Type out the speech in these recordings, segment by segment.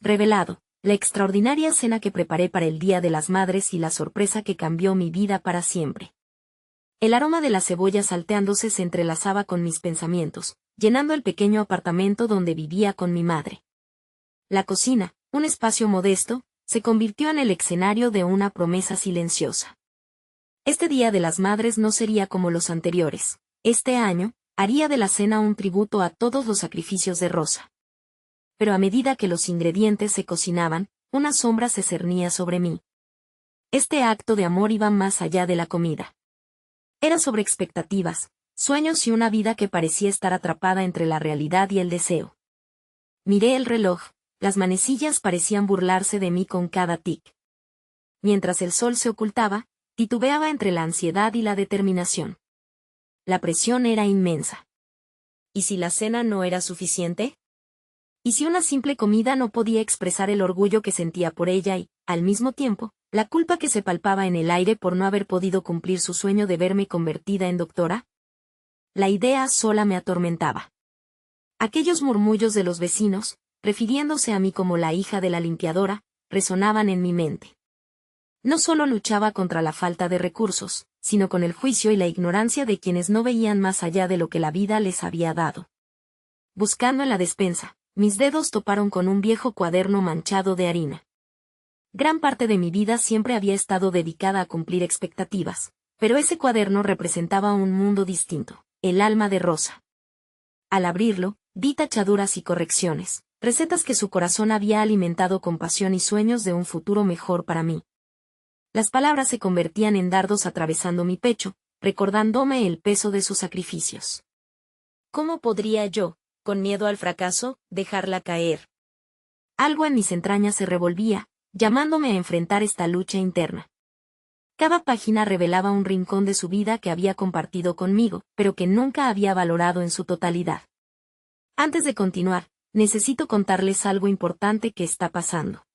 Revelado, la extraordinaria cena que preparé para el Día de las Madres y la sorpresa que cambió mi vida para siempre. El aroma de las cebollas salteándose se entrelazaba con mis pensamientos, llenando el pequeño apartamento donde vivía con mi madre. La cocina, un espacio modesto, se convirtió en el escenario de una promesa silenciosa. Este Día de las Madres no sería como los anteriores. Este año, haría de la cena un tributo a todos los sacrificios de Rosa. Pero a medida que los ingredientes se cocinaban, una sombra se cernía sobre mí. Este acto de amor iba más allá de la comida. Era sobre expectativas, sueños y una vida que parecía estar atrapada entre la realidad y el deseo. Miré el reloj, las manecillas parecían burlarse de mí con cada tic. Mientras el sol se ocultaba, titubeaba entre la ansiedad y la determinación. La presión era inmensa. ¿Y si la cena no era suficiente? ¿Y si una simple comida no podía expresar el orgullo que sentía por ella y, al mismo tiempo, la culpa que se palpaba en el aire por no haber podido cumplir su sueño de verme convertida en doctora? La idea sola me atormentaba. Aquellos murmullos de los vecinos, refiriéndose a mí como la hija de la limpiadora, resonaban en mi mente. No solo luchaba contra la falta de recursos, sino con el juicio y la ignorancia de quienes no veían más allá de lo que la vida les había dado. Buscando en la despensa, mis dedos toparon con un viejo cuaderno manchado de harina. Gran parte de mi vida siempre había estado dedicada a cumplir expectativas, pero ese cuaderno representaba un mundo distinto, el alma de Rosa. Al abrirlo, vi tachaduras y correcciones, recetas que su corazón había alimentado con pasión y sueños de un futuro mejor para mí. Las palabras se convertían en dardos atravesando mi pecho, recordándome el peso de sus sacrificios. ¿Cómo podría yo, con miedo al fracaso, dejarla caer? Algo en mis entrañas se revolvía, llamándome a enfrentar esta lucha interna. Cada página revelaba un rincón de su vida que había compartido conmigo, pero que nunca había valorado en su totalidad. Antes de continuar, necesito contarles algo importante que está pasando.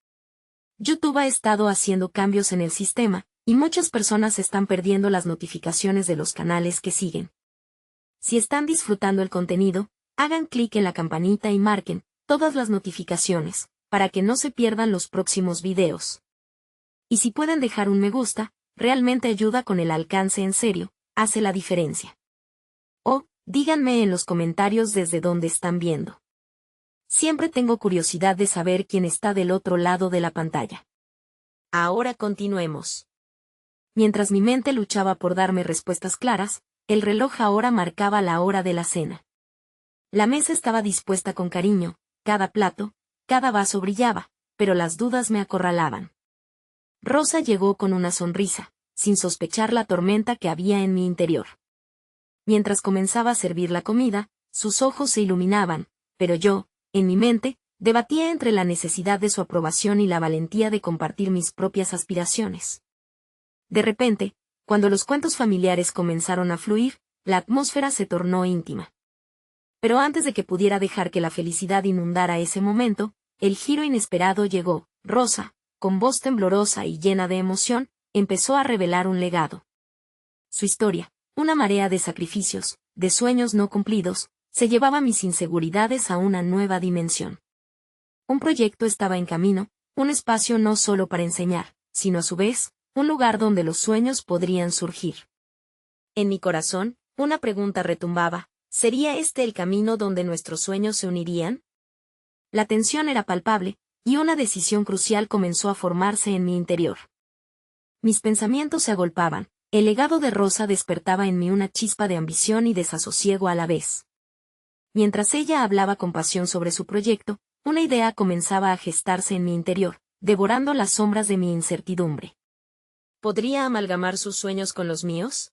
YouTube ha estado haciendo cambios en el sistema, y muchas personas están perdiendo las notificaciones de los canales que siguen. Si están disfrutando el contenido, hagan clic en la campanita y marquen todas las notificaciones, para que no se pierdan los próximos videos. Y si pueden dejar un me gusta, realmente ayuda con el alcance en serio, hace la diferencia. O, díganme en los comentarios desde dónde están viendo. Siempre tengo curiosidad de saber quién está del otro lado de la pantalla. Ahora continuemos. Mientras mi mente luchaba por darme respuestas claras, el reloj ahora marcaba la hora de la cena. La mesa estaba dispuesta con cariño, cada plato, cada vaso brillaba, pero las dudas me acorralaban. Rosa llegó con una sonrisa, sin sospechar la tormenta que había en mi interior. Mientras comenzaba a servir la comida, sus ojos se iluminaban, pero yo, en mi mente, debatía entre la necesidad de su aprobación y la valentía de compartir mis propias aspiraciones. De repente, cuando los cuentos familiares comenzaron a fluir, la atmósfera se tornó íntima. Pero antes de que pudiera dejar que la felicidad inundara ese momento, el giro inesperado llegó. Rosa, con voz temblorosa y llena de emoción, empezó a revelar un legado. Su historia, una marea de sacrificios, de sueños no cumplidos, se llevaba mis inseguridades a una nueva dimensión. Un proyecto estaba en camino, un espacio no solo para enseñar, sino a su vez, un lugar donde los sueños podrían surgir. En mi corazón, una pregunta retumbaba: ¿sería este el camino donde nuestros sueños se unirían? La tensión era palpable, y una decisión crucial comenzó a formarse en mi interior. Mis pensamientos se agolpaban, el legado de Rosa despertaba en mí una chispa de ambición y desasosiego a la vez. Mientras ella hablaba con pasión sobre su proyecto, una idea comenzaba a gestarse en mi interior, devorando las sombras de mi incertidumbre. ¿Podría amalgamar sus sueños con los míos?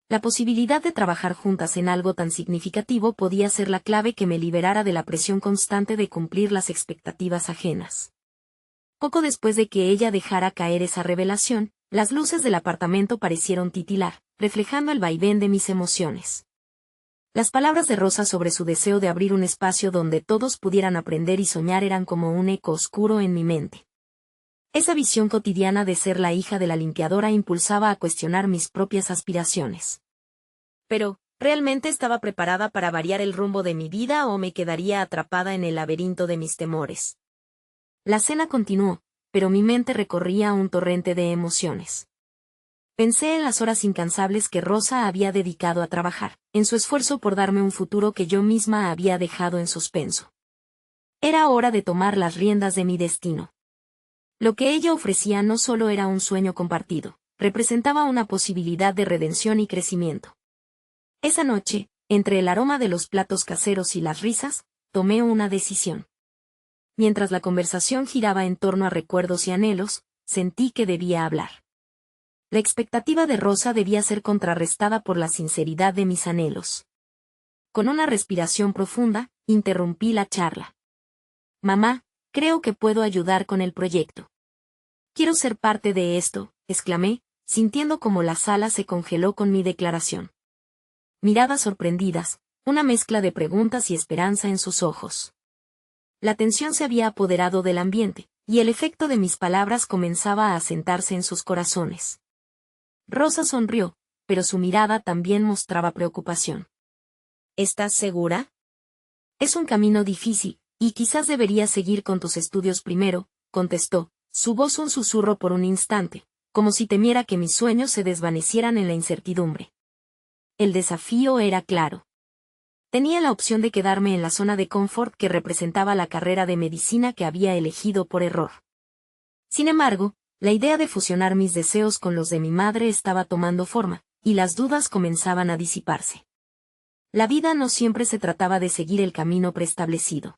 La posibilidad de trabajar juntas en algo tan significativo podía ser la clave que me liberara de la presión constante de cumplir las expectativas ajenas. Poco después de que ella dejara caer esa revelación, las luces del apartamento parecieron titilar, reflejando el vaivén de mis emociones. Las palabras de Rosa sobre su deseo de abrir un espacio donde todos pudieran aprender y soñar eran como un eco oscuro en mi mente. Esa visión cotidiana de ser la hija de la limpiadora impulsaba a cuestionar mis propias aspiraciones. Pero, ¿realmente estaba preparada para variar el rumbo de mi vida o me quedaría atrapada en el laberinto de mis temores? La cena continuó, pero mi mente recorría un torrente de emociones. Pensé en las horas incansables que Rosa había dedicado a trabajar, en su esfuerzo por darme un futuro que yo misma había dejado en suspenso. Era hora de tomar las riendas de mi destino. Lo que ella ofrecía no solo era un sueño compartido, representaba una posibilidad de redención y crecimiento. Esa noche, entre el aroma de los platos caseros y las risas, tomé una decisión. Mientras la conversación giraba en torno a recuerdos y anhelos, sentí que debía hablar. La expectativa de Rosa debía ser contrarrestada por la sinceridad de mis anhelos. Con una respiración profunda, interrumpí la charla. Mamá, creo que puedo ayudar con el proyecto. Quiero ser parte de esto, exclamé, sintiendo como la sala se congeló con mi declaración. Miradas sorprendidas, una mezcla de preguntas y esperanza en sus ojos. La tensión se había apoderado del ambiente, y el efecto de mis palabras comenzaba a asentarse en sus corazones. Rosa sonrió, pero su mirada también mostraba preocupación. ¿Estás segura? Es un camino difícil, y quizás deberías seguir con tus estudios primero, contestó, su voz un susurro por un instante, como si temiera que mis sueños se desvanecieran en la incertidumbre. El desafío era claro. Tenía la opción de quedarme en la zona de confort que representaba la carrera de medicina que había elegido por error. Sin embargo, la idea de fusionar mis deseos con los de mi madre estaba tomando forma, y las dudas comenzaban a disiparse. La vida no siempre se trataba de seguir el camino preestablecido.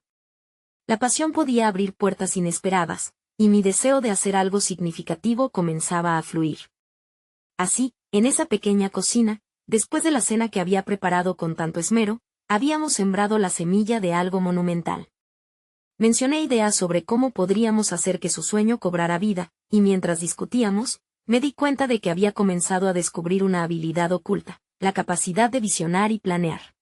La pasión podía abrir puertas inesperadas, y mi deseo de hacer algo significativo comenzaba a fluir. Así, en esa pequeña cocina, después de la cena que había preparado con tanto esmero, habíamos sembrado la semilla de algo monumental. Mencioné ideas sobre cómo podríamos hacer que su sueño cobrara vida, y mientras discutíamos, me di cuenta de que había comenzado a descubrir una habilidad oculta, la capacidad de visionar y planear.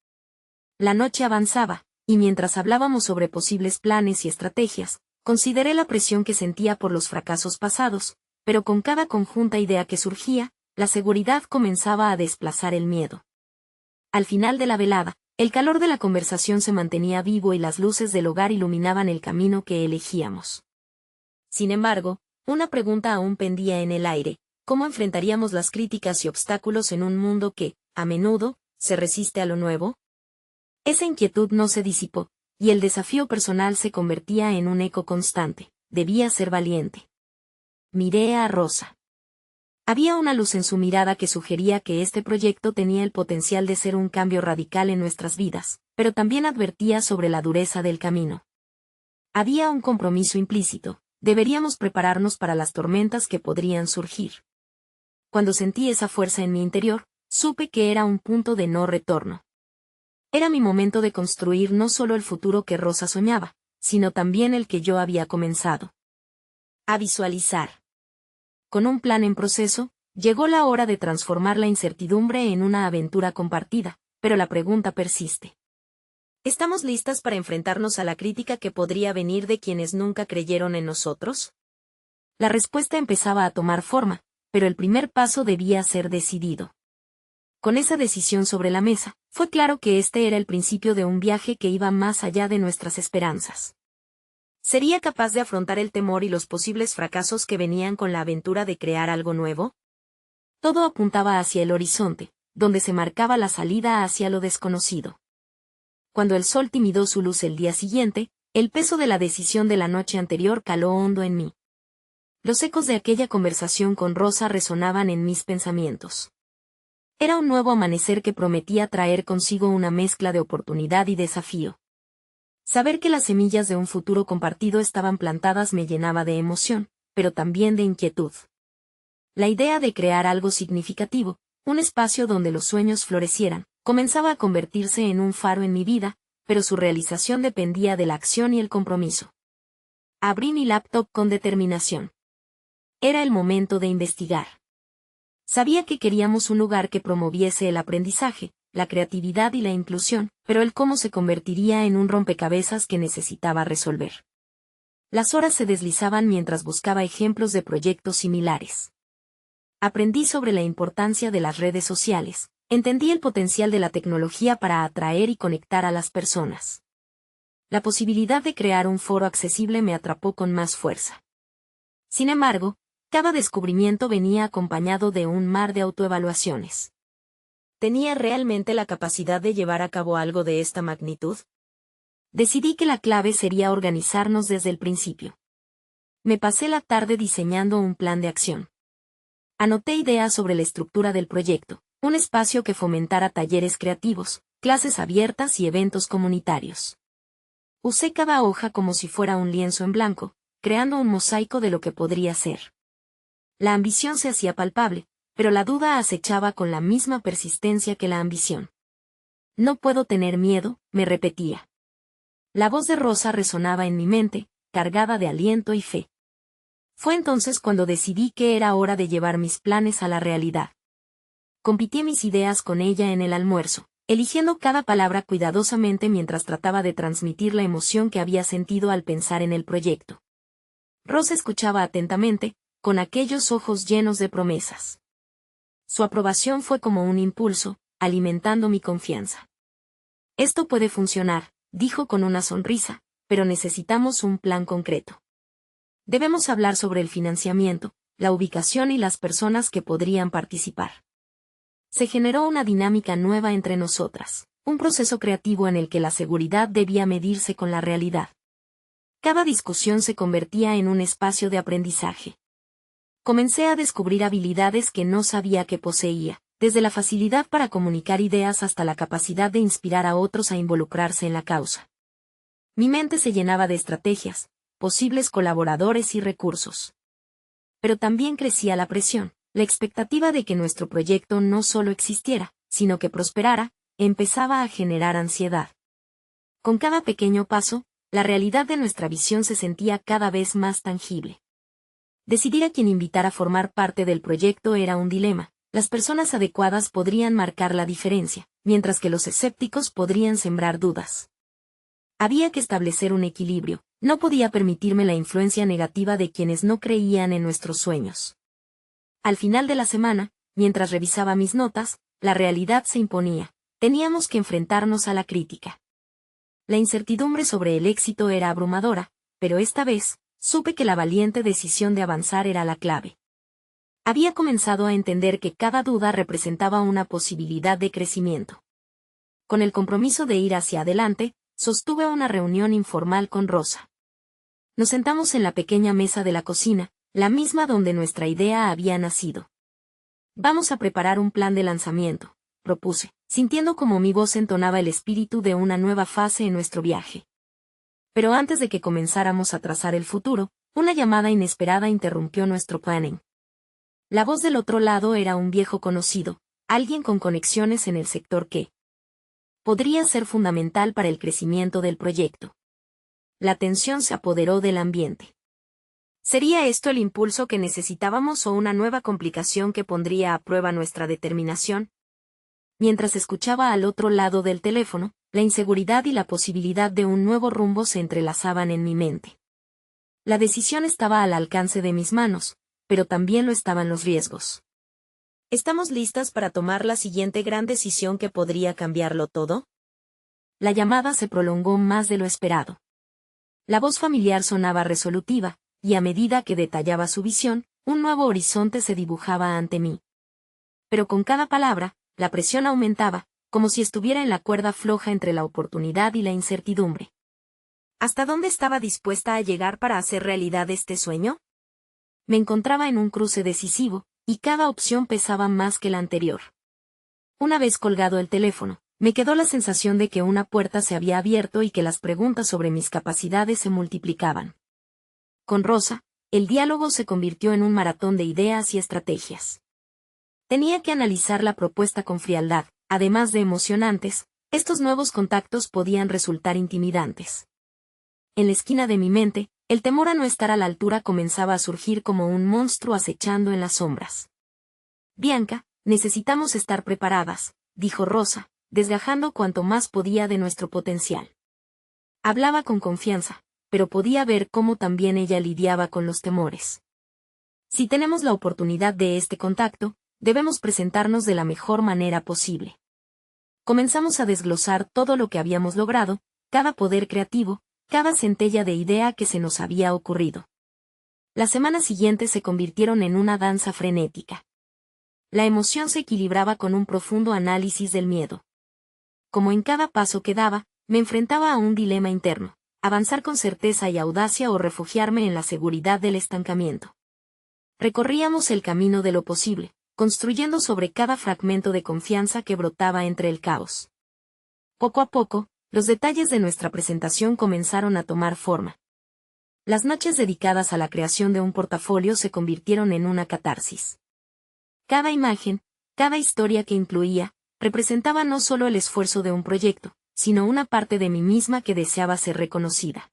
La noche avanzaba, y mientras hablábamos sobre posibles planes y estrategias, consideré la presión que sentía por los fracasos pasados, pero con cada conjunta idea que surgía, la seguridad comenzaba a desplazar el miedo. Al final de la velada, el calor de la conversación se mantenía vivo y las luces del hogar iluminaban el camino que elegíamos. Sin embargo, una pregunta aún pendía en el aire: ¿cómo enfrentaríamos las críticas y obstáculos en un mundo que, a menudo, se resiste a lo nuevo? Esa inquietud no se disipó, y el desafío personal se convertía en un eco constante. Debía ser valiente. Miré a Rosa. Había una luz en su mirada que sugería que este proyecto tenía el potencial de ser un cambio radical en nuestras vidas, pero también advertía sobre la dureza del camino. Había un compromiso implícito: deberíamos prepararnos para las tormentas que podrían surgir. Cuando sentí esa fuerza en mi interior, supe que era un punto de no retorno. Era mi momento de construir no solo el futuro que Rosa soñaba, sino también el que yo había comenzado a visualizar. Con un plan en proceso, llegó la hora de transformar la incertidumbre en una aventura compartida, pero la pregunta persiste. ¿Estamos listas para enfrentarnos a la crítica que podría venir de quienes nunca creyeron en nosotros? La respuesta empezaba a tomar forma, pero el primer paso debía ser decidido. Con esa decisión sobre la mesa, fue claro que este era el principio de un viaje que iba más allá de nuestras esperanzas. ¿Sería capaz de afrontar el temor y los posibles fracasos que venían con la aventura de crear algo nuevo? Todo apuntaba hacia el horizonte, donde se marcaba la salida hacia lo desconocido. Cuando el sol timidó su luz el día siguiente, el peso de la decisión de la noche anterior caló hondo en mí. Los ecos de aquella conversación con Rosa resonaban en mis pensamientos. Era un nuevo amanecer que prometía traer consigo una mezcla de oportunidad y desafío. Saber que las semillas de un futuro compartido estaban plantadas me llenaba de emoción, pero también de inquietud. La idea de crear algo significativo, un espacio donde los sueños florecieran, comenzaba a convertirse en un faro en mi vida, pero su realización dependía de la acción y el compromiso. Abrí mi laptop con determinación. Era el momento de investigar. Sabía que queríamos un lugar que promoviese el aprendizaje, la creatividad y la inclusión, pero el cómo se convertiría en un rompecabezas que necesitaba resolver. Las horas se deslizaban mientras buscaba ejemplos de proyectos similares. Aprendí sobre la importancia de las redes sociales, entendí el potencial de la tecnología para atraer y conectar a las personas. la posibilidad de crear un foro accesible me atrapó con más fuerza. Sin embargo, cada descubrimiento venía acompañado de un mar de autoevaluaciones. ¿Tenía realmente la capacidad de llevar a cabo algo de esta magnitud? Decidí que la clave sería organizarnos desde el principio. Me pasé la tarde diseñando un plan de acción. Anoté ideas sobre la estructura del proyecto, un espacio que fomentara talleres creativos, clases abiertas y eventos comunitarios. Usé cada hoja como si fuera un lienzo en blanco, creando un mosaico de lo que podría ser. La ambición se hacía palpable, pero la duda acechaba con la misma persistencia que la ambición. No puedo tener miedo, me repetía. La voz de Rosa resonaba en mi mente, cargada de aliento y fe. Fue entonces cuando decidí que era hora de llevar mis planes a la realidad. Compití mis ideas con ella en el almuerzo, eligiendo cada palabra cuidadosamente mientras trataba de transmitir la emoción que había sentido al pensar en el proyecto. Rosa escuchaba atentamente, con aquellos ojos llenos de promesas. Su aprobación fue como un impulso, alimentando mi confianza. Esto puede funcionar, dijo con una sonrisa, pero necesitamos un plan concreto. Debemos hablar sobre el financiamiento, la ubicación y las personas que podrían participar. Se generó una dinámica nueva entre nosotras, un proceso creativo en el que la seguridad debía medirse con la realidad. Cada discusión se convertía en un espacio de aprendizaje. Comencé a descubrir habilidades que no sabía que poseía, desde la facilidad para comunicar ideas hasta la capacidad de inspirar a otros a involucrarse en la causa. Mi mente se llenaba de estrategias, posibles colaboradores y recursos. Pero también crecía la presión, la expectativa de que nuestro proyecto no solo existiera, sino que prosperara, empezaba a generar ansiedad. Con cada pequeño paso, la realidad de nuestra visión se sentía cada vez más tangible. Decidir a quién invitar a formar parte del proyecto era un dilema. Las personas adecuadas podrían marcar la diferencia, mientras que los escépticos podrían sembrar dudas. Había que establecer un equilibrio, no podía permitirme la influencia negativa de quienes no creían en nuestros sueños. Al final de la semana, mientras revisaba mis notas, la realidad se imponía. Teníamos que enfrentarnos a la crítica. La incertidumbre sobre el éxito era abrumadora, pero esta vez, supe que la valiente decisión de avanzar era la clave. Había comenzado a entender que cada duda representaba una posibilidad de crecimiento. Con el compromiso de ir hacia adelante, sostuve una reunión informal con Rosa. Nos sentamos en la pequeña mesa de la cocina, la misma donde nuestra idea había nacido. Vamos a preparar un plan de lanzamiento, propuse, sintiendo como mi voz entonaba el espíritu de una nueva fase en nuestro viaje. Pero antes de que comenzáramos a trazar el futuro, una llamada inesperada interrumpió nuestro planning. La voz del otro lado era un viejo conocido, alguien con conexiones en el sector que podría ser fundamental para el crecimiento del proyecto. La tensión se apoderó del ambiente. ¿Sería esto el impulso que necesitábamos o una nueva complicación que pondría a prueba nuestra determinación? Mientras escuchaba al otro lado del teléfono, la inseguridad y la posibilidad de un nuevo rumbo se entrelazaban en mi mente. La decisión estaba al alcance de mis manos, pero también lo estaban los riesgos. ¿Estamos listas para tomar la siguiente gran decisión que podría cambiarlo todo? La llamada se prolongó más de lo esperado. La voz familiar sonaba resolutiva, y a medida que detallaba su visión, un nuevo horizonte se dibujaba ante mí. Pero con cada palabra, la presión aumentaba, como si estuviera en la cuerda floja entre la oportunidad y la incertidumbre. ¿Hasta dónde estaba dispuesta a llegar para hacer realidad este sueño? Me encontraba en un cruce decisivo, y cada opción pesaba más que la anterior. Una vez colgado el teléfono, me quedó la sensación de que una puerta se había abierto y que las preguntas sobre mis capacidades se multiplicaban. Con Rosa, el diálogo se convirtió en un maratón de ideas y estrategias. Tenía que analizar la propuesta con frialdad. Además de emocionantes, estos nuevos contactos podían resultar intimidantes. En la esquina de mi mente, el temor a no estar a la altura comenzaba a surgir como un monstruo acechando en las sombras. Bianca, necesitamos estar preparadas, dijo Rosa, desgajando cuanto más podía de nuestro potencial. Hablaba con confianza, pero podía ver cómo también ella lidiaba con los temores. Si tenemos la oportunidad de este contacto, debemos presentarnos de la mejor manera posible. Comenzamos a desglosar todo lo que habíamos logrado, cada poder creativo, cada centella de idea que se nos había ocurrido. Las semanas siguientes se convirtieron en una danza frenética. La emoción se equilibraba con un profundo análisis del miedo. Como en cada paso que daba, me enfrentaba a un dilema interno: avanzar con certeza y audacia o refugiarme en la seguridad del estancamiento. Recorríamos el camino de lo posible, construyendo sobre cada fragmento de confianza que brotaba entre el caos. Poco a poco, los detalles de nuestra presentación comenzaron a tomar forma. Las noches dedicadas a la creación de un portafolio se convirtieron en una catarsis. Cada imagen, cada historia que incluía, representaba no solo el esfuerzo de un proyecto, sino una parte de mí misma que deseaba ser reconocida.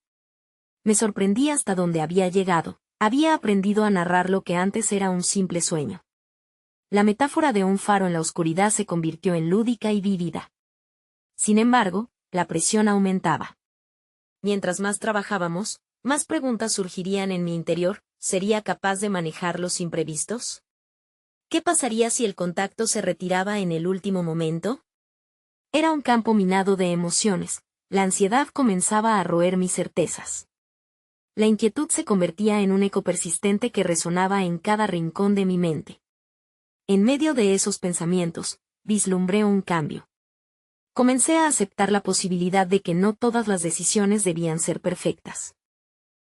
Me sorprendí hasta dónde había llegado. Había aprendido a narrar lo que antes era un simple sueño. La metáfora de un faro en la oscuridad se convirtió en lúdica y vívida. Sin embargo, la presión aumentaba. Mientras más trabajábamos, más preguntas surgirían en mi interior: ¿sería capaz de manejar los imprevistos? ¿Qué pasaría si el contacto se retiraba en el último momento? Era un campo minado de emociones. La ansiedad comenzaba a roer mis certezas. La inquietud se convertía en un eco persistente que resonaba en cada rincón de mi mente. En medio de esos pensamientos, vislumbré un cambio. Comencé a aceptar la posibilidad de que no todas las decisiones debían ser perfectas.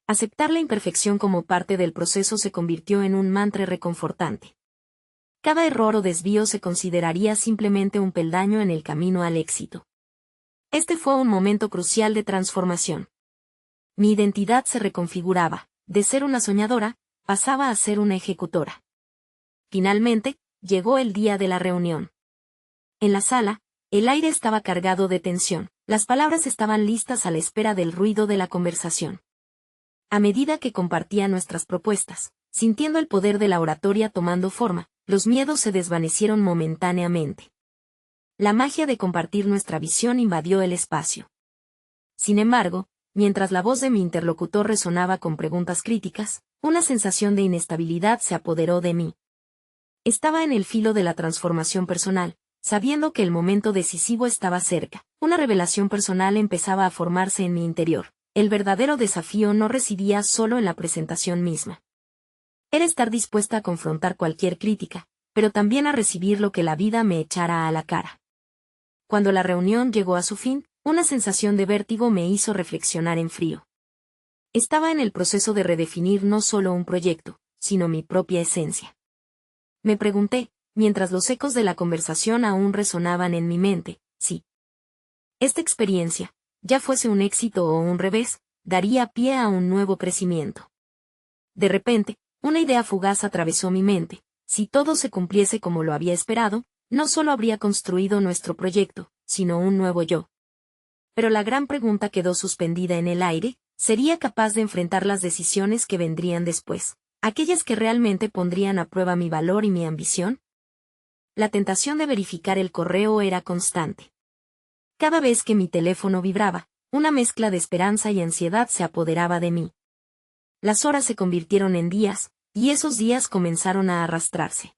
Aceptar la imperfección como parte del proceso se convirtió en un mantra reconfortante. Cada error o desvío se consideraría simplemente un peldaño en el camino al éxito. Este fue un momento crucial de transformación. Mi identidad se reconfiguraba: de ser una soñadora, pasaba a ser una ejecutora. Finalmente, llegó el día de la reunión. En la sala, el aire estaba cargado de tensión, las palabras estaban listas a la espera del ruido de la conversación. A medida que compartía nuestras propuestas, sintiendo el poder de la oratoria tomando forma, los miedos se desvanecieron momentáneamente. La magia de compartir nuestra visión invadió el espacio. Sin embargo, mientras la voz de mi interlocutor resonaba con preguntas críticas, una sensación de inestabilidad se apoderó de mí. Estaba en el filo de la transformación personal, sabiendo que el momento decisivo estaba cerca. Una revelación personal empezaba a formarse en mi interior. El verdadero desafío no residía solo en la presentación misma. Era estar dispuesta a confrontar cualquier crítica, pero también a recibir lo que la vida me echara a la cara. Cuando la reunión llegó a su fin, una sensación de vértigo me hizo reflexionar en frío. Estaba en el proceso de redefinir no solo un proyecto, sino mi propia esencia. Me pregunté, mientras los ecos de la conversación aún resonaban en mi mente, si esta experiencia, ya fuese un éxito o un revés, daría pie a un nuevo crecimiento. De repente, una idea fugaz atravesó mi mente: si todo se cumpliese como lo había esperado, no solo habría construido nuestro proyecto, sino un nuevo yo. Pero la gran pregunta quedó suspendida en el aire: ¿sería capaz de enfrentar las decisiones que vendrían después, aquellas que realmente pondrían a prueba mi valor y mi ambición? La tentación de verificar el correo era constante. Cada vez que mi teléfono vibraba, una mezcla de esperanza y ansiedad se apoderaba de mí. Las horas se convirtieron en días, y esos días comenzaron a arrastrarse.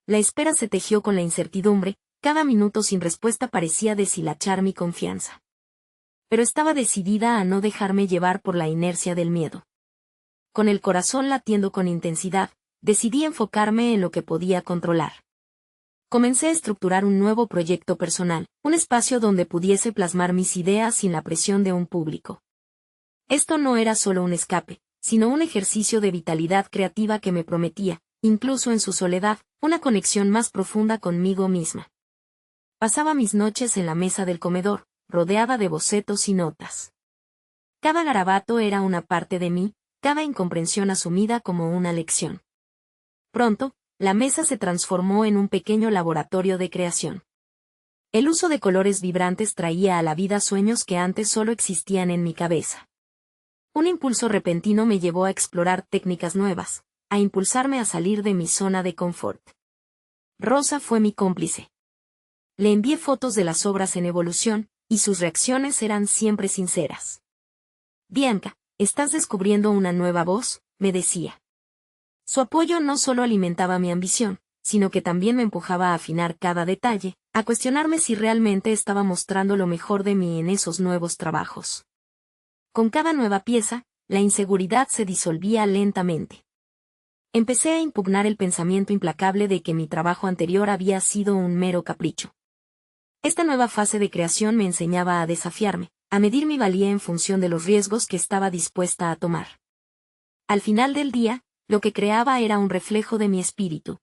La espera se tejió con la incertidumbre, cada minuto sin respuesta parecía deshilachar mi confianza. Pero estaba decidida a no dejarme llevar por la inercia del miedo. Con el corazón latiendo con intensidad, decidí enfocarme en lo que podía controlar. Comencé a estructurar un nuevo proyecto personal, un espacio donde pudiese plasmar mis ideas sin la presión de un público. Esto no era solo un escape, sino un ejercicio de vitalidad creativa que me prometía, incluso en su soledad, una conexión más profunda conmigo misma. Pasaba mis noches en la mesa del comedor, rodeada de bocetos y notas. Cada garabato era una parte de mí, cada incomprensión asumida como una lección. Pronto, la mesa se transformó en un pequeño laboratorio de creación. El uso de colores vibrantes traía a la vida sueños que antes solo existían en mi cabeza. Un impulso repentino me llevó a explorar técnicas nuevas, a impulsarme a salir de mi zona de confort. Rosa fue mi cómplice. Le envié fotos de las obras en evolución, y sus reacciones eran siempre sinceras. «Bianca, estás descubriendo una nueva voz», me decía. Su apoyo no solo alimentaba mi ambición, sino que también me empujaba a afinar cada detalle, a cuestionarme si realmente estaba mostrando lo mejor de mí en esos nuevos trabajos. Con cada nueva pieza, la inseguridad se disolvía lentamente. Empecé a impugnar el pensamiento implacable de que mi trabajo anterior había sido un mero capricho. Esta nueva fase de creación me enseñaba a desafiarme, a medir mi valía en función de los riesgos que estaba dispuesta a tomar. Al final del día, lo que creaba era un reflejo de mi espíritu.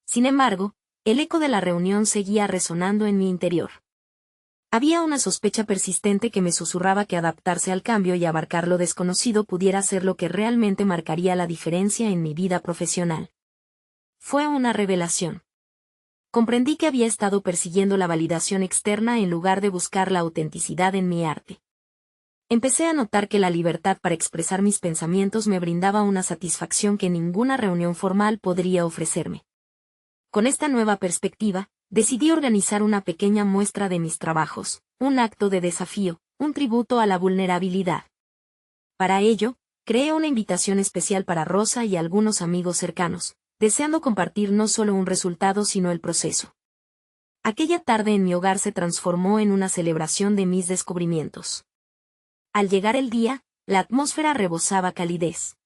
Sin embargo, el eco de la reunión seguía resonando en mi interior. Había una sospecha persistente que me susurraba que adaptarse al cambio y abarcar lo desconocido pudiera ser lo que realmente marcaría la diferencia en mi vida profesional. Fue una revelación. Comprendí que había estado persiguiendo la validación externa en lugar de buscar la autenticidad en mi arte. Empecé a notar que la libertad para expresar mis pensamientos me brindaba una satisfacción que ninguna reunión formal podría ofrecerme. Con esta nueva perspectiva, decidí organizar una pequeña muestra de mis trabajos, un acto de desafío, un tributo a la vulnerabilidad. Para ello, creé una invitación especial para Rosa y algunos amigos cercanos, deseando compartir no solo un resultado sino el proceso. Aquella tarde en mi hogar se transformó en una celebración de mis descubrimientos. Al llegar el día, la atmósfera rebosaba calidez.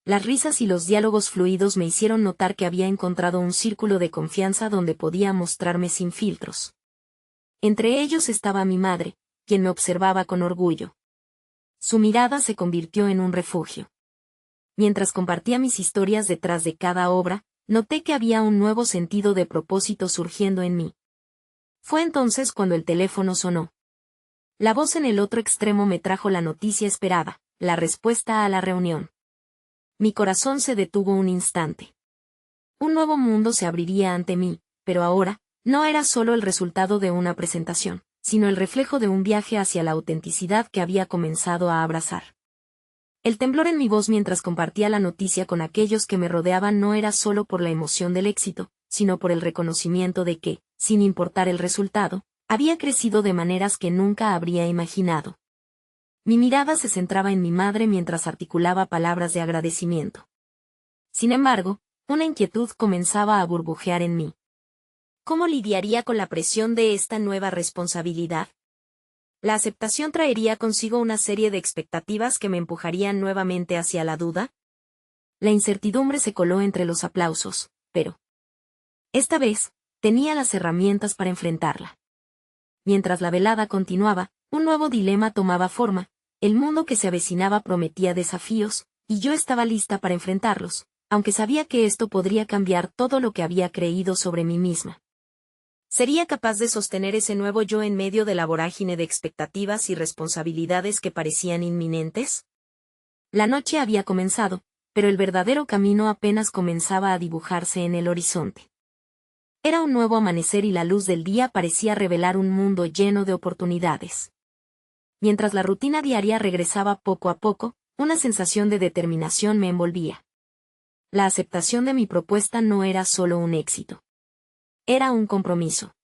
Las risas y los diálogos fluidos me hicieron notar que había encontrado un círculo de confianza donde podía mostrarme sin filtros. Entre ellos estaba mi madre, quien me observaba con orgullo. Su mirada se convirtió en un refugio. Mientras compartía mis historias detrás de cada obra, noté que había un nuevo sentido de propósito surgiendo en mí. Fue entonces cuando el teléfono sonó. La voz en el otro extremo me trajo la noticia esperada, la respuesta a la reunión. Mi corazón se detuvo un instante. Un nuevo mundo se abriría ante mí, pero ahora, no era solo el resultado de una presentación, sino el reflejo de un viaje hacia la autenticidad que había comenzado a abrazar. El temblor en mi voz mientras compartía la noticia con aquellos que me rodeaban no era solo por la emoción del éxito, sino por el reconocimiento de que, sin importar el resultado, había crecido de maneras que nunca habría imaginado. Mi mirada se centraba en mi madre mientras articulaba palabras de agradecimiento. Sin embargo, una inquietud comenzaba a burbujear en mí. ¿Cómo lidiaría con la presión de esta nueva responsabilidad? ¿La aceptación traería consigo una serie de expectativas que me empujarían nuevamente hacia la duda? La incertidumbre se coló entre los aplausos, pero esta vez, tenía las herramientas para enfrentarla. Mientras la velada continuaba, un nuevo dilema tomaba forma. El mundo que se avecinaba prometía desafíos, y yo estaba lista para enfrentarlos, aunque sabía que esto podría cambiar todo lo que había creído sobre mí misma. ¿Sería capaz de sostener ese nuevo yo en medio de la vorágine de expectativas y responsabilidades que parecían inminentes? La noche había comenzado, pero el verdadero camino apenas comenzaba a dibujarse en el horizonte. Era un nuevo amanecer y la luz del día parecía revelar un mundo lleno de oportunidades. Mientras la rutina diaria regresaba poco a poco, una sensación de determinación me envolvía. La aceptación de mi propuesta no era solo un éxito. Era un compromiso.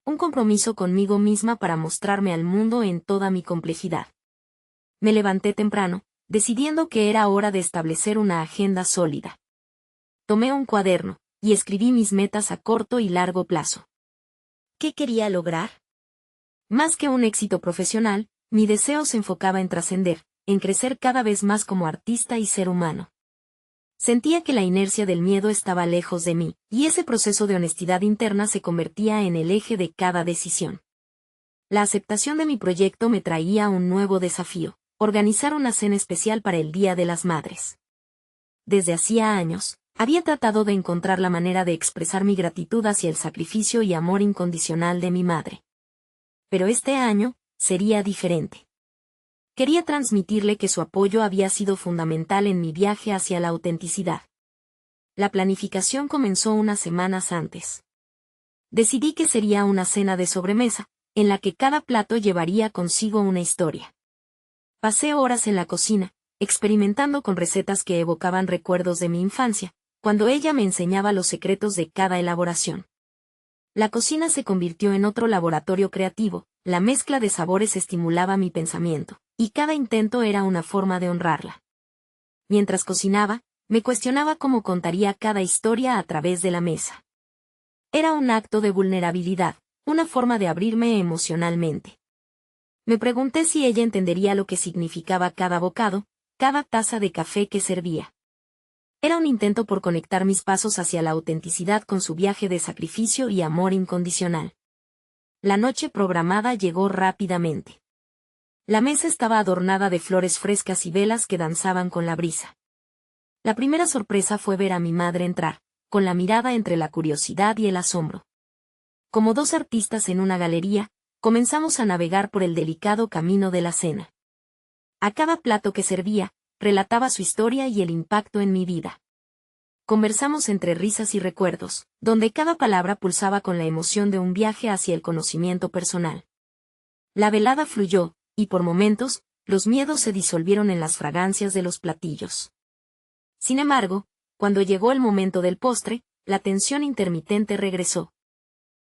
Un compromiso conmigo misma para mostrarme al mundo en toda mi complejidad. Me levanté temprano, decidiendo que era hora de establecer una agenda sólida. Tomé un cuaderno, y escribí mis metas a corto y largo plazo. ¿Qué quería lograr? Más que un éxito profesional, mi deseo se enfocaba en trascender, en crecer cada vez más como artista y ser humano. Sentía que la inercia del miedo estaba lejos de mí, y ese proceso de honestidad interna se convertía en el eje de cada decisión. La aceptación de mi proyecto me traía un nuevo desafío: organizar una cena especial para el Día de las Madres. Desde hacía años, había tratado de encontrar la manera de expresar mi gratitud hacia el sacrificio y amor incondicional de mi madre. Pero este año, sería diferente. Quería transmitirle que su apoyo había sido fundamental en mi viaje hacia la autenticidad. La planificación comenzó unas semanas antes. Decidí que sería una cena de sobremesa, en la que cada plato llevaría consigo una historia. Pasé horas en la cocina, experimentando con recetas que evocaban recuerdos de mi infancia, cuando ella me enseñaba los secretos de cada elaboración. La cocina se convirtió en otro laboratorio creativo, la mezcla de sabores estimulaba mi pensamiento, y cada intento era una forma de honrarla. Mientras cocinaba, Me cuestionaba cómo contaría cada historia a través de la mesa. Era un acto de vulnerabilidad, una forma de abrirme emocionalmente. Me pregunté si ella entendería lo que significaba cada bocado, cada taza de café que servía. Era un intento por conectar mis pasos hacia la autenticidad con su viaje de sacrificio y amor incondicional. La noche programada llegó rápidamente. La mesa estaba adornada de flores frescas y velas que danzaban con la brisa. La primera sorpresa fue ver a mi madre entrar, con la mirada entre la curiosidad y el asombro. Como dos artistas en una galería, comenzamos a navegar por el delicado camino de la cena. A cada plato que servía, relataba su historia y el impacto en mi vida. Conversamos entre risas y recuerdos, donde cada palabra pulsaba con la emoción de un viaje hacia el conocimiento personal. La velada fluyó, y por momentos, los miedos se disolvieron en las fragancias de los platillos. Sin embargo, cuando llegó el momento del postre, la tensión intermitente regresó.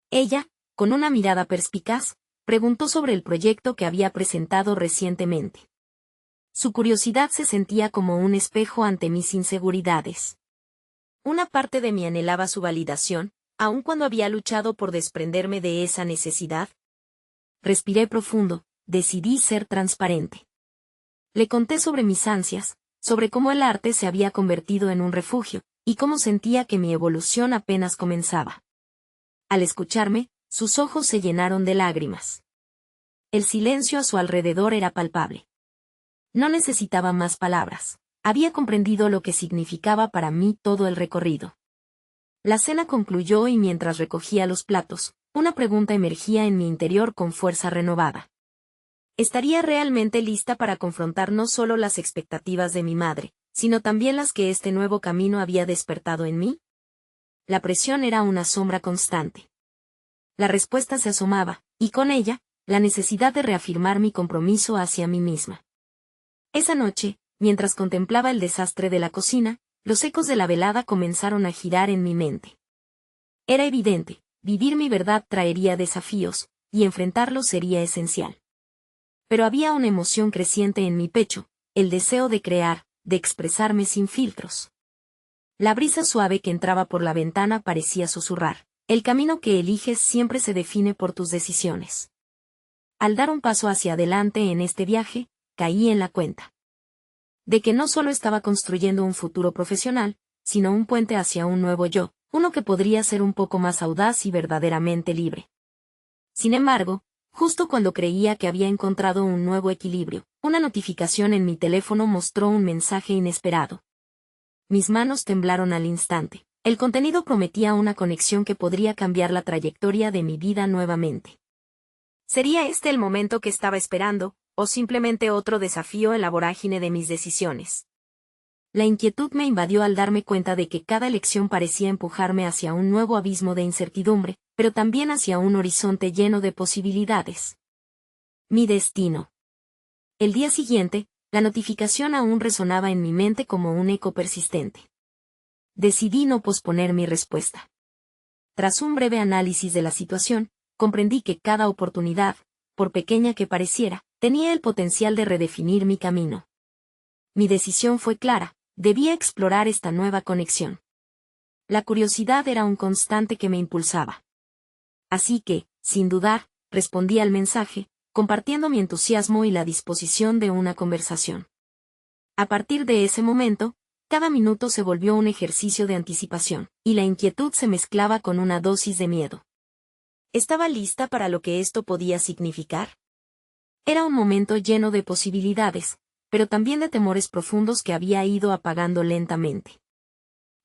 Ella, con una mirada perspicaz, preguntó sobre el proyecto que había presentado recientemente. Su curiosidad se sentía como un espejo ante mis inseguridades. Una parte de mí anhelaba su validación, aun cuando había luchado por desprenderme de esa necesidad. Respiré profundo, decidí ser transparente. Le conté sobre mis ansias, sobre cómo el arte se había convertido en un refugio, y cómo sentía que mi evolución apenas comenzaba. Al escucharme, sus ojos se llenaron de lágrimas. El silencio a su alrededor era palpable. No necesitaba más palabras. Había comprendido lo que significaba para mí todo el recorrido. La cena concluyó y mientras recogía los platos, una pregunta emergía en mi interior con fuerza renovada. ¿Estaría realmente lista para confrontar no solo las expectativas de mi madre, sino también las que este nuevo camino había despertado en mí? La presión era una sombra constante. La respuesta se asomaba, y con ella, la necesidad de reafirmar mi compromiso hacia mí misma. Esa noche, mientras contemplaba el desastre de la cocina, los ecos de la velada comenzaron a girar en mi mente. Era evidente, vivir mi verdad traería desafíos, y enfrentarlos sería esencial. Pero había una emoción creciente en mi pecho, el deseo de crear, de expresarme sin filtros. La brisa suave que entraba por la ventana parecía susurrar: el camino que eliges siempre se define por tus decisiones. Al dar un paso hacia adelante en este viaje, caí en la cuenta de que no solo estaba construyendo un futuro profesional, sino un puente hacia un nuevo yo, uno que podría ser un poco más audaz y verdaderamente libre. Sin embargo, justo cuando creía que había encontrado un nuevo equilibrio, una notificación en mi teléfono mostró un mensaje inesperado. Mis manos temblaron al instante. El contenido prometía una conexión que podría cambiar la trayectoria de mi vida nuevamente. ¿Sería este el momento que estaba esperando, o simplemente otro desafío en la vorágine de mis decisiones? La inquietud me invadió al darme cuenta de que cada elección parecía empujarme hacia un nuevo abismo de incertidumbre, pero también hacia un horizonte lleno de posibilidades. Mi destino. El día siguiente, la notificación aún resonaba en mi mente como un eco persistente. Decidí no posponer mi respuesta. Tras un breve análisis de la situación, comprendí que cada oportunidad, por pequeña que pareciera, tenía el potencial de redefinir mi camino. Mi decisión fue clara: debía explorar esta nueva conexión. La curiosidad era un constante que me impulsaba. Así que, sin dudar, respondí al mensaje, compartiendo mi entusiasmo y la disposición de una conversación. A partir de ese momento, cada minuto se volvió un ejercicio de anticipación, y la inquietud se mezclaba con una dosis de miedo. ¿Estaba lista para lo que esto podía significar? Era un momento lleno de posibilidades, pero también de temores profundos que había ido apagando lentamente.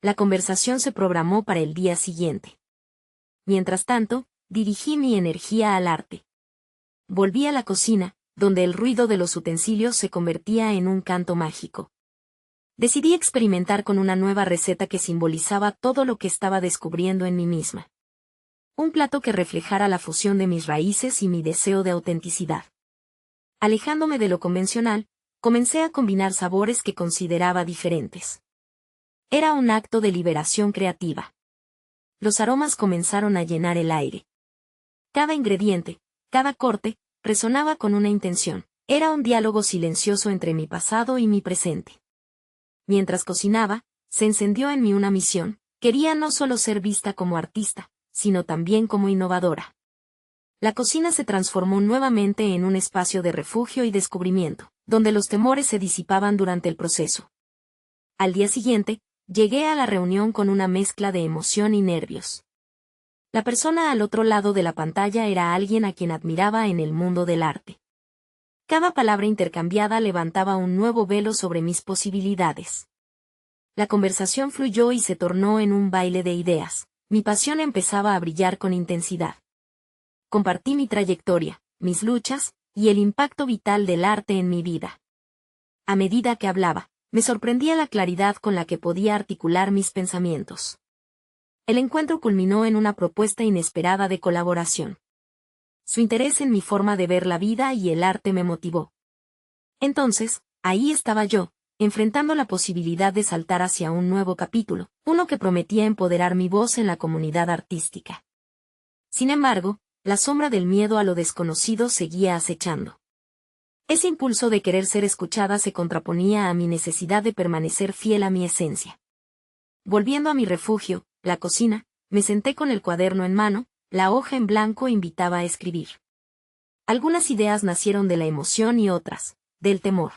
La conversación se programó para el día siguiente. Mientras tanto, dirigí mi energía al arte. Volví a la cocina, donde el ruido de los utensilios se convertía en un canto mágico. Decidí experimentar con una nueva receta que simbolizaba todo lo que estaba descubriendo en mí misma. Un plato que reflejara la fusión de mis raíces y mi deseo de autenticidad. Alejándome de lo convencional, comencé a combinar sabores que consideraba diferentes. Era un acto de liberación creativa. Los aromas comenzaron a llenar el aire. Cada ingrediente, cada corte, resonaba con una intención. Era un diálogo silencioso entre mi pasado y mi presente. Mientras cocinaba, se encendió en mí una misión. Quería no solo ser vista como artista, sino también como innovadora. La cocina se transformó nuevamente en un espacio de refugio y descubrimiento, donde los temores se disipaban durante el proceso. Al día siguiente, llegué a la reunión con una mezcla de emoción y nervios. La persona al otro lado de la pantalla era alguien a quien admiraba en el mundo del arte. Cada palabra intercambiada levantaba un nuevo velo sobre mis posibilidades. La conversación fluyó y se tornó en un baile de ideas. Mi pasión empezaba a brillar con intensidad. Compartí mi trayectoria, mis luchas, y el impacto vital del arte en mi vida. A medida que hablaba, me sorprendía la claridad con la que podía articular mis pensamientos. El encuentro culminó en una propuesta inesperada de colaboración. Su interés en mi forma de ver la vida y el arte me motivó. Entonces, ahí estaba yo, enfrentando la posibilidad de saltar hacia un nuevo capítulo, uno que prometía empoderar mi voz en la comunidad artística. Sin embargo, la sombra del miedo a lo desconocido seguía acechando. Ese impulso de querer ser escuchada se contraponía a mi necesidad de permanecer fiel a mi esencia. Volviendo a mi refugio, la cocina, me senté con el cuaderno en mano, la hoja en blanco invitaba a escribir. Algunas ideas nacieron de la emoción y otras, del temor.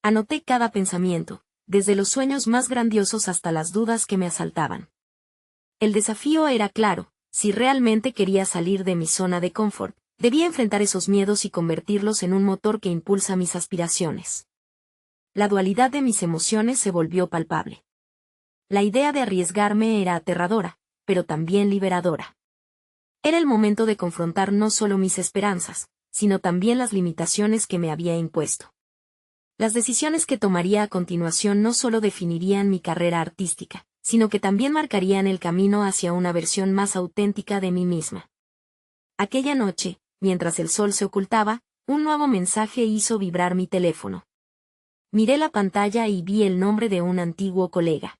Anoté cada pensamiento, desde los sueños más grandiosos hasta las dudas que me asaltaban. El desafío era claro: si realmente quería salir de mi zona de confort, debía enfrentar esos miedos y convertirlos en un motor que impulsa mis aspiraciones. La dualidad de mis emociones se volvió palpable. La idea de arriesgarme era aterradora, pero también liberadora. Era el momento de confrontar no solo mis esperanzas, sino también las limitaciones que me había impuesto. Las decisiones que tomaría a continuación no solo definirían mi carrera artística, sino que también marcarían el camino hacia una versión más auténtica de mí misma. Aquella noche, mientras el sol se ocultaba, un nuevo mensaje hizo vibrar mi teléfono. Miré la pantalla y vi el nombre de un antiguo colega.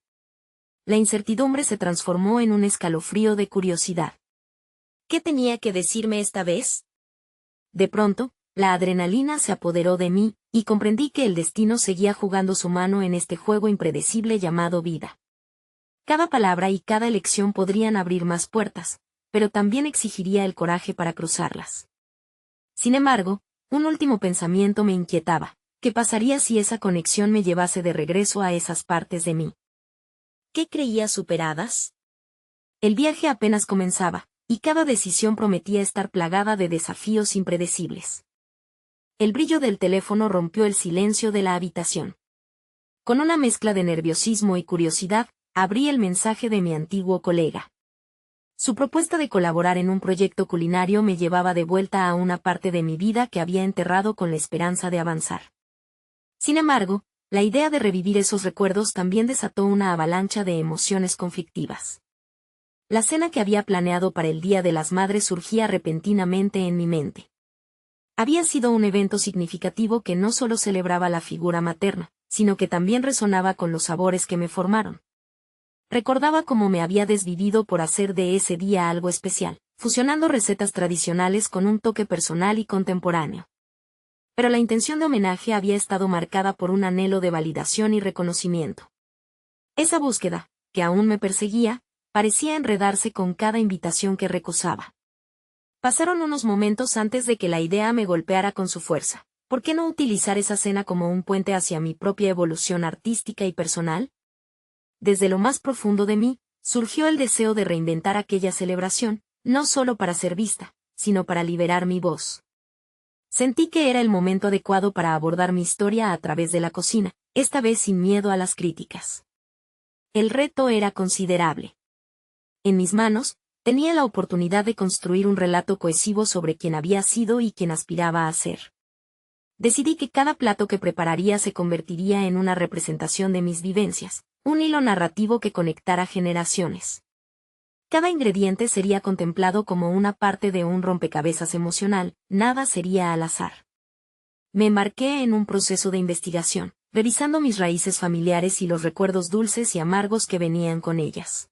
La incertidumbre se transformó en un escalofrío de curiosidad. ¿Qué tenía que decirme esta vez? De pronto, la adrenalina se apoderó de mí, y comprendí que el destino seguía jugando su mano en este juego impredecible llamado vida. Cada palabra y cada elección podrían abrir más puertas, pero también exigiría el coraje para cruzarlas. Sin embargo, un último pensamiento me inquietaba: ¿qué pasaría si esa conexión me llevase de regreso a esas partes de mí? ¿Qué creía superadas? El viaje apenas comenzaba, y cada decisión prometía estar plagada de desafíos impredecibles. El brillo del teléfono rompió el silencio de la habitación. Con una mezcla de nerviosismo y curiosidad, abrí el mensaje de mi antiguo colega. Su propuesta de colaborar en un proyecto culinario me llevaba de vuelta a una parte de mi vida que había enterrado con la esperanza de avanzar. Sin embargo, la idea de revivir esos recuerdos también desató una avalancha de emociones conflictivas. La cena que había planeado para el Día de las Madres surgía repentinamente en mi mente. Había sido un evento significativo que no solo celebraba la figura materna, sino que también resonaba con los sabores que me formaron. Recordaba cómo me había desvivido por hacer de ese día algo especial, fusionando recetas tradicionales con un toque personal y contemporáneo. Pero la intención de homenaje había estado marcada por un anhelo de validación y reconocimiento. Esa búsqueda, que aún me perseguía, parecía enredarse con cada invitación que recusaba. Pasaron unos momentos antes de que la idea me golpeara con su fuerza. ¿Por qué no utilizar esa cena como un puente hacia mi propia evolución artística y personal? Desde lo más profundo de mí, surgió el deseo de reinventar aquella celebración, no solo para ser vista, sino para liberar mi voz. Sentí que era el momento adecuado para abordar mi historia a través de la cocina, esta vez sin miedo a las críticas. El reto era considerable. En mis manos, tenía la oportunidad de construir un relato cohesivo sobre quién había sido y quién aspiraba a ser. Decidí que cada plato que prepararía se convertiría en una representación de mis vivencias, un hilo narrativo que conectara generaciones. Cada ingrediente sería contemplado como una parte de un rompecabezas emocional, nada sería al azar. Me embarqué en un proceso de investigación, revisando mis raíces familiares y los recuerdos dulces y amargos que venían con ellas.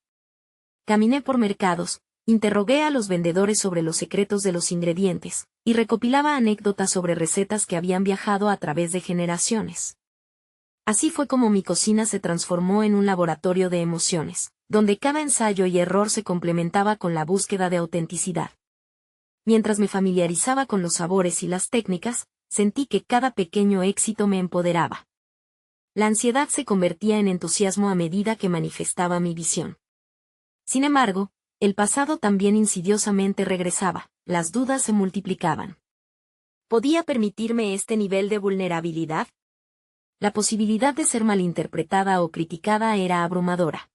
Caminé por mercados, interrogué a los vendedores sobre los secretos de los ingredientes, y recopilaba anécdotas sobre recetas que habían viajado a través de generaciones. Así fue como mi cocina se transformó en un laboratorio de emociones, donde cada ensayo y error se complementaba con la búsqueda de autenticidad. Mientras me familiarizaba con los sabores y las técnicas, sentí que cada pequeño éxito me empoderaba. La ansiedad se convertía en entusiasmo a medida que manifestaba mi visión. Sin embargo, el pasado también insidiosamente regresaba, las dudas se multiplicaban. ¿Podía permitirme este nivel de vulnerabilidad? La posibilidad de ser malinterpretada o criticada era abrumadora.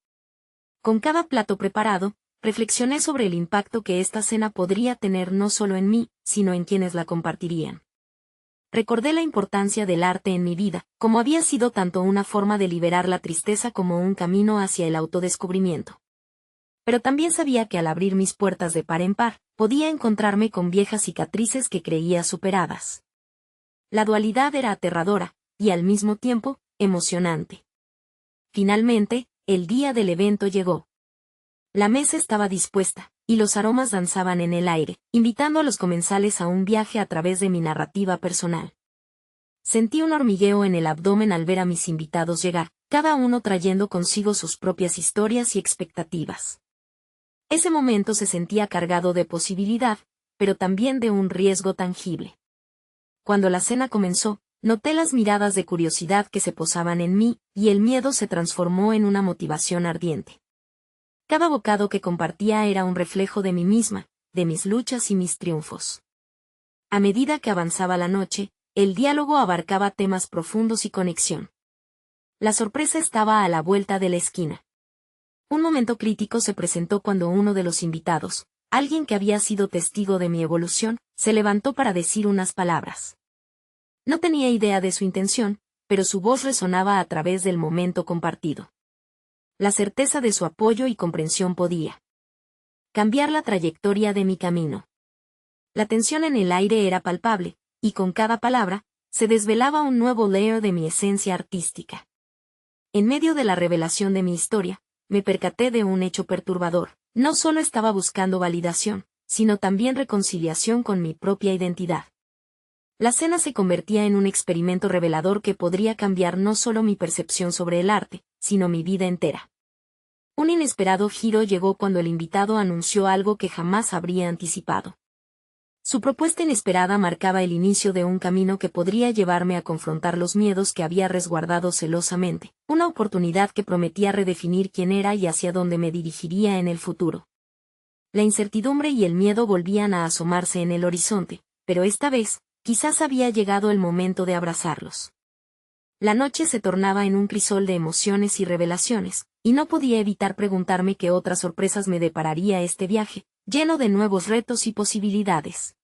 Con cada plato preparado, reflexioné sobre el impacto que esta cena podría tener no solo en mí, sino en quienes la compartirían. Recordé la importancia del arte en mi vida, como había sido tanto una forma de liberar la tristeza como un camino hacia el autodescubrimiento. Pero también sabía que al abrir mis puertas de par en par, podía encontrarme con viejas cicatrices que creía superadas. La dualidad era aterradora, y al mismo tiempo, emocionante. Finalmente, el día del evento llegó. La mesa estaba dispuesta, y los aromas danzaban en el aire, invitando a los comensales a un viaje a través de mi narrativa personal. Sentí un hormigueo en el abdomen al ver a mis invitados llegar, cada uno trayendo consigo sus propias historias y expectativas. Ese momento se sentía cargado de posibilidad, pero también de un riesgo tangible. Cuando la cena comenzó, noté las miradas de curiosidad que se posaban en mí, y el miedo se transformó en una motivación ardiente. Cada bocado que compartía era un reflejo de mí misma, de mis luchas y mis triunfos. A medida que avanzaba la noche, el diálogo abarcaba temas profundos y conexión. La sorpresa estaba a la vuelta de la esquina. Un momento crítico se presentó cuando uno de los invitados, alguien que había sido testigo de mi evolución, se levantó para decir unas palabras. No tenía idea de su intención, pero su voz resonaba a través del momento compartido. La certeza de su apoyo y comprensión podía cambiar la trayectoria de mi camino. La tensión en el aire era palpable, y con cada palabra, se desvelaba un nuevo layer de mi esencia artística. En medio de la revelación de mi historia, me percaté de un hecho perturbador. No solo estaba buscando validación, sino también reconciliación con mi propia identidad. La cena se convertía en un experimento revelador que podría cambiar no solo mi percepción sobre el arte, sino mi vida entera. Un inesperado giro llegó cuando el invitado anunció algo que jamás habría anticipado. Su propuesta inesperada marcaba el inicio de un camino que podría llevarme a confrontar los miedos que había resguardado celosamente, una oportunidad que prometía redefinir quién era y hacia dónde me dirigiría en el futuro. La incertidumbre y el miedo volvían a asomarse en el horizonte, pero esta vez, quizás había llegado el momento de abrazarlos. La noche se tornaba en un crisol de emociones y revelaciones, y no podía evitar preguntarme qué otras sorpresas me depararía este viaje, lleno de nuevos retos y posibilidades.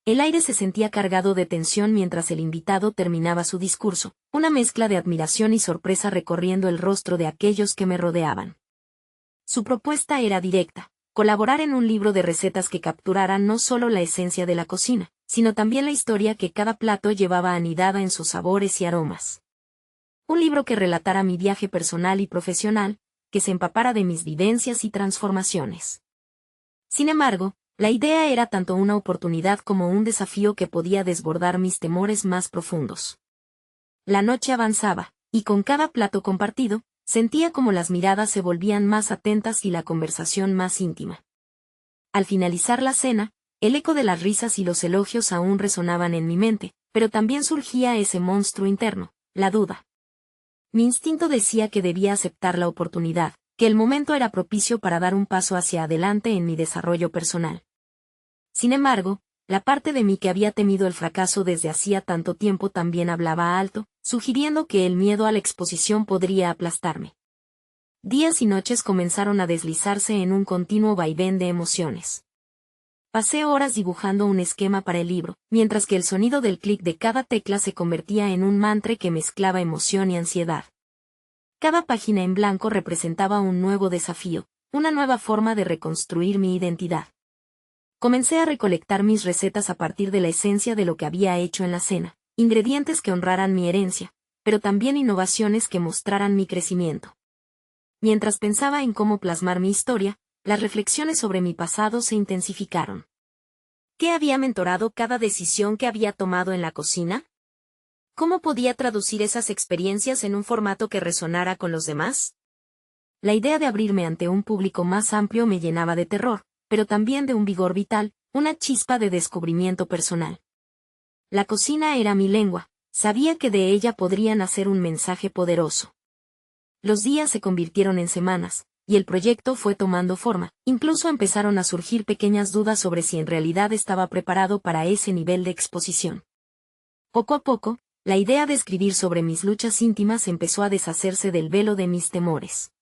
El aire se sentía cargado de tensión mientras el invitado terminaba su discurso, una mezcla de admiración y sorpresa recorriendo el rostro de aquellos que me rodeaban. Su propuesta era directa: colaborar en un libro de recetas que capturaran no solo la esencia de la cocina, sino también la historia que cada plato llevaba anidada en sus sabores y aromas. Un libro que relatara mi viaje personal y profesional, que se empapara de mis vivencias y transformaciones. Sin embargo, la idea era tanto una oportunidad como un desafío que podía desbordar mis temores más profundos. La noche avanzaba, y con cada plato compartido, sentía como las miradas se volvían más atentas y la conversación más íntima. Al finalizar la cena, el eco de las risas y los elogios aún resonaban en mi mente, pero también surgía ese monstruo interno, la duda. Mi instinto decía que debía aceptar la oportunidad, que el momento era propicio para dar un paso hacia adelante en mi desarrollo personal. Sin embargo, la parte de mí que había temido el fracaso desde hacía tanto tiempo también hablaba alto, sugiriendo que el miedo a la exposición podría aplastarme. Días y noches comenzaron a deslizarse en un continuo vaivén de emociones. Pasé horas dibujando un esquema para el libro, mientras que el sonido del clic de cada tecla se convertía en un mantra que mezclaba emoción y ansiedad. Cada página en blanco representaba un nuevo desafío, una nueva forma de reconstruir mi identidad. Comencé a recolectar mis recetas a partir de la esencia de lo que había hecho en la cena, ingredientes que honraran mi herencia, pero también innovaciones que mostraran mi crecimiento. Mientras pensaba en cómo plasmar mi historia, las reflexiones sobre mi pasado se intensificaron. ¿Qué había mentorado cada decisión que había tomado en la cocina? ¿Cómo podía traducir esas experiencias en un formato que resonara con los demás? La idea de abrirme ante un público más amplio me llenaba de terror, pero también de un vigor vital, una chispa de descubrimiento personal. La cocina era mi lengua, sabía que de ella podría nacer un mensaje poderoso. Los días se convirtieron en semanas, y el proyecto fue tomando forma. Incluso empezaron a surgir pequeñas dudas sobre si en realidad estaba preparado para ese nivel de exposición. Poco a poco, la idea de escribir sobre mis luchas íntimas empezó a deshacerse del velo de mis temores.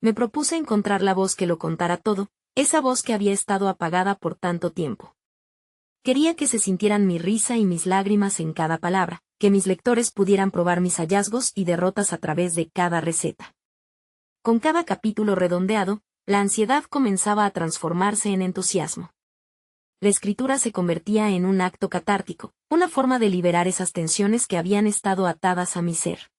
Me propuse encontrar la voz que lo contara todo, esa voz que había estado apagada por tanto tiempo. Quería que se sintieran mi risa y mis lágrimas en cada palabra, que mis lectores pudieran probar mis hallazgos y derrotas a través de cada receta. Con cada capítulo redondeado, la ansiedad comenzaba a transformarse en entusiasmo. La escritura se convertía en un acto catártico, una forma de liberar esas tensiones que habían estado atadas a mi ser.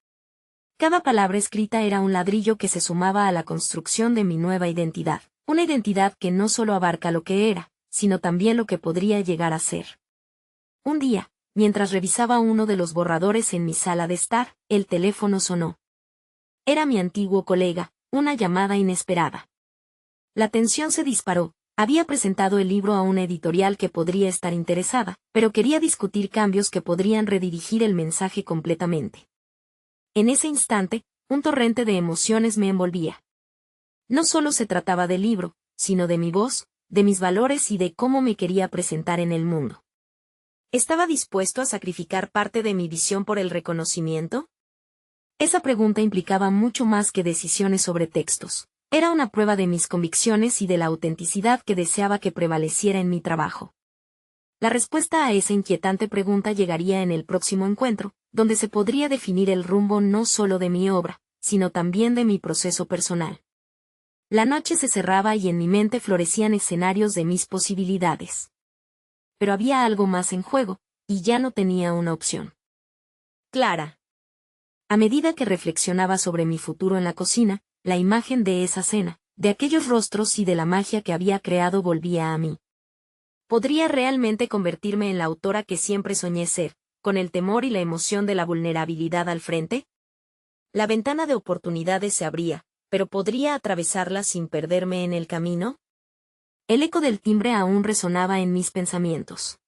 Cada palabra escrita era un ladrillo que se sumaba a la construcción de mi nueva identidad, una identidad que no solo abarca lo que era, sino también lo que podría llegar a ser. Un día, mientras revisaba uno de los borradores en mi sala de estar, el teléfono sonó. Era mi antiguo colega, una llamada inesperada. La tensión se disparó. Había presentado el libro a una editorial que podría estar interesada, pero quería discutir cambios que podrían redirigir el mensaje completamente. En ese instante, un torrente de emociones me envolvía. No solo se trataba del libro, sino de mi voz, de mis valores y de cómo me quería presentar en el mundo. ¿Estaba dispuesto a sacrificar parte de mi visión por el reconocimiento? Esa pregunta implicaba mucho más que decisiones sobre textos. Era una prueba de mis convicciones y de la autenticidad que deseaba que prevaleciera en mi trabajo. La respuesta a esa inquietante pregunta llegaría en el próximo encuentro, donde se podría definir el rumbo no solo de mi obra, sino también de mi proceso personal. La noche se cerraba y en mi mente florecían escenarios de mis posibilidades. Pero había algo más en juego, y ya no tenía una opción. Clara. A medida que reflexionaba sobre mi futuro en la cocina, la imagen de esa cena, de aquellos rostros y de la magia que había creado volvía a mí. ¿Podría realmente convertirme en la autora que siempre soñé ser, con el temor y la emoción de la vulnerabilidad al frente? La ventana de oportunidades se abría, pero ¿podría atravesarla sin perderme en el camino? El eco del timbre aún resonaba en mis pensamientos.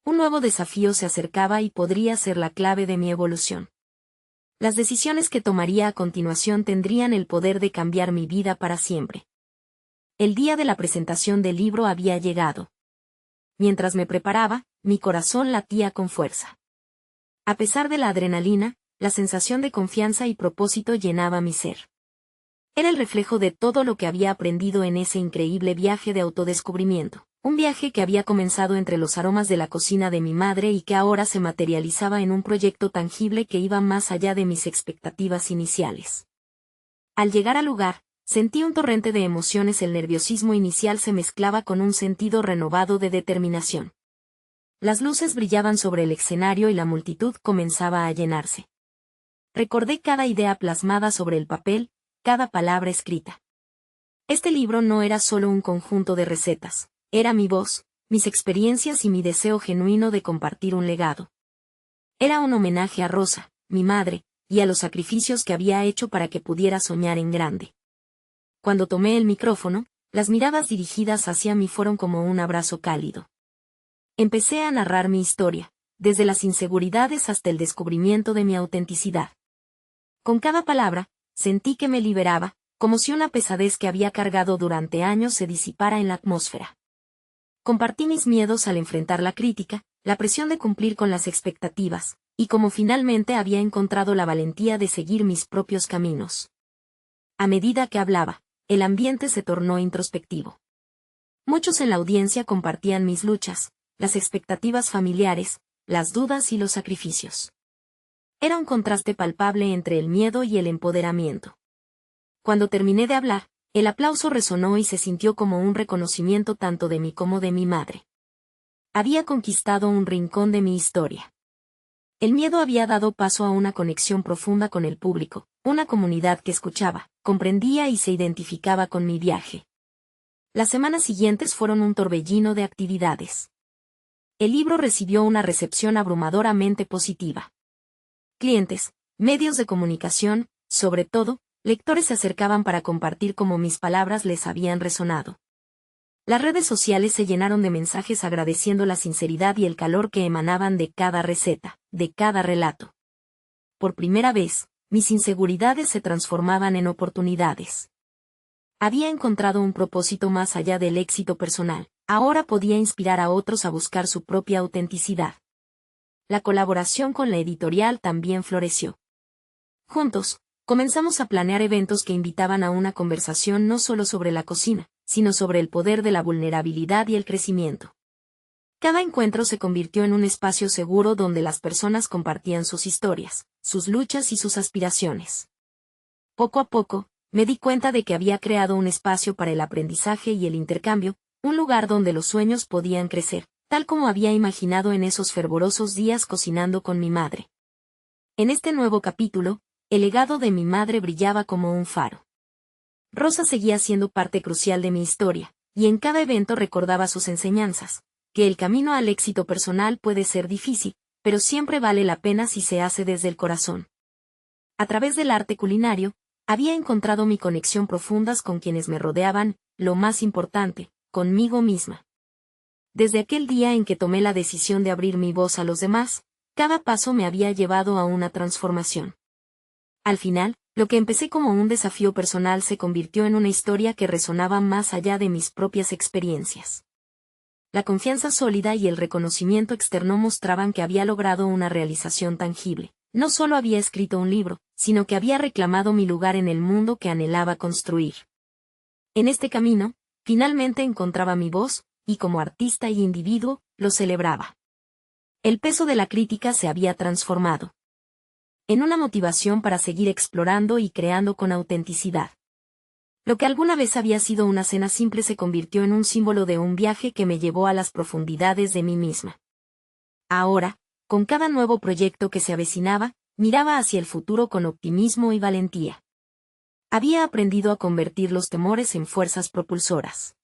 Un nuevo desafío se acercaba y podría ser la clave de mi evolución. Las decisiones que tomaría a continuación tendrían el poder de cambiar mi vida para siempre. El día de la presentación del libro había llegado. Mientras me preparaba, mi corazón latía con fuerza. A pesar de la adrenalina, la sensación de confianza y propósito llenaba mi ser. Era el reflejo de todo lo que había aprendido en ese increíble viaje de autodescubrimiento. Un viaje que había comenzado entre los aromas de la cocina de mi madre y que ahora se materializaba en un proyecto tangible que iba más allá de mis expectativas iniciales. Al llegar al lugar, sentí un torrente de emociones. El nerviosismo inicial se mezclaba con un sentido renovado de determinación. Las luces brillaban sobre el escenario y la multitud comenzaba a llenarse. Recordé cada idea plasmada sobre el papel, cada palabra escrita. Este libro no era solo un conjunto de recetas. Era mi voz, mis experiencias y mi deseo genuino de compartir un legado. Era un homenaje a Rosa, mi madre, y a los sacrificios que había hecho para que pudiera soñar en grande. Cuando tomé el micrófono, las miradas dirigidas hacia mí fueron como un abrazo cálido. Empecé a narrar mi historia, desde las inseguridades hasta el descubrimiento de mi autenticidad. Con cada palabra, sentí que me liberaba, como si una pesadez que había cargado durante años se disipara en la atmósfera. Compartí mis miedos al enfrentar la crítica, la presión de cumplir con las expectativas, y como finalmente había encontrado la valentía de seguir mis propios caminos. A medida que hablaba, el ambiente se tornó introspectivo. Muchos en la audiencia compartían mis luchas, las expectativas familiares, las dudas y los sacrificios. Era un contraste palpable entre el miedo y el empoderamiento. Cuando terminé de hablar, el aplauso resonó y se sintió como un reconocimiento tanto de mí como de mi madre. Había conquistado un rincón de mi historia. El miedo había dado paso a una conexión profunda con el público, una comunidad que escuchaba, comprendía y se identificaba con mi viaje. Las semanas siguientes fueron un torbellino de actividades. El libro recibió una recepción abrumadoramente positiva. Clientes, medios de comunicación, sobre todo, lectores se acercaban para compartir cómo mis palabras les habían resonado. Las redes sociales se llenaron de mensajes agradeciendo la sinceridad y el calor que emanaban de cada receta, de cada relato. Por primera vez, mis inseguridades se transformaban en oportunidades. Había encontrado un propósito más allá del éxito personal. Ahora podía inspirar a otros a buscar su propia autenticidad. La colaboración con la editorial también floreció. Juntos, comenzamos a planear eventos que invitaban a una conversación no solo sobre la cocina, sino sobre el poder de la vulnerabilidad y el crecimiento. Cada encuentro se convirtió en un espacio seguro donde las personas compartían sus historias, sus luchas y sus aspiraciones. Poco a poco, me di cuenta de que había creado un espacio para el aprendizaje y el intercambio, un lugar donde los sueños podían crecer, tal como había imaginado en esos fervorosos días cocinando con mi madre. En este nuevo capítulo, el legado de mi madre brillaba como un faro. Rosa seguía siendo parte crucial de mi historia, y en cada evento recordaba sus enseñanzas, que el camino al éxito personal puede ser difícil, pero siempre vale la pena si se hace desde el corazón. A través del arte culinario, había encontrado mi conexión profundas con quienes me rodeaban, lo más importante, conmigo misma. Desde aquel día en que tomé la decisión de abrir mi voz a los demás, cada paso me había llevado a una transformación. Al final, lo que empecé como un desafío personal se convirtió en una historia que resonaba más allá de mis propias experiencias. La confianza sólida y el reconocimiento externo mostraban que había logrado una realización tangible. No solo había escrito un libro, sino que había reclamado mi lugar en el mundo que anhelaba construir. En este camino, finalmente encontraba mi voz, y como artista y individuo, lo celebraba. El peso de la crítica se había transformado en una motivación para seguir explorando y creando con autenticidad. Lo que alguna vez había sido una cena simple se convirtió en un símbolo de un viaje que me llevó a las profundidades de mí misma. Ahora, con cada nuevo proyecto que se avecinaba, miraba hacia el futuro con optimismo y valentía. Había aprendido a convertir los temores en fuerzas propulsoras.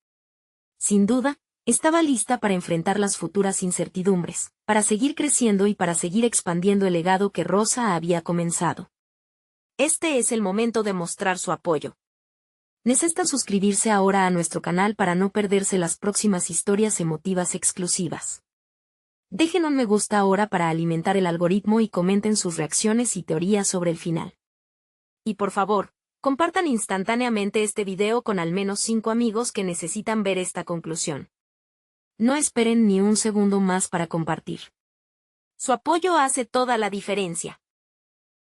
Sin duda, estaba lista para enfrentar las futuras incertidumbres, para seguir creciendo y para seguir expandiendo el legado que Rosa había comenzado. Este es el momento de mostrar su apoyo. Necesitan suscribirse ahora a nuestro canal para no perderse las próximas historias emotivas exclusivas. Dejen un me gusta ahora para alimentar el algoritmo y comenten sus reacciones y teorías sobre el final. Y por favor, compartan instantáneamente este video con al menos 5 amigos que necesitan ver esta conclusión. No esperen ni un segundo más para compartir. Su apoyo hace toda la diferencia.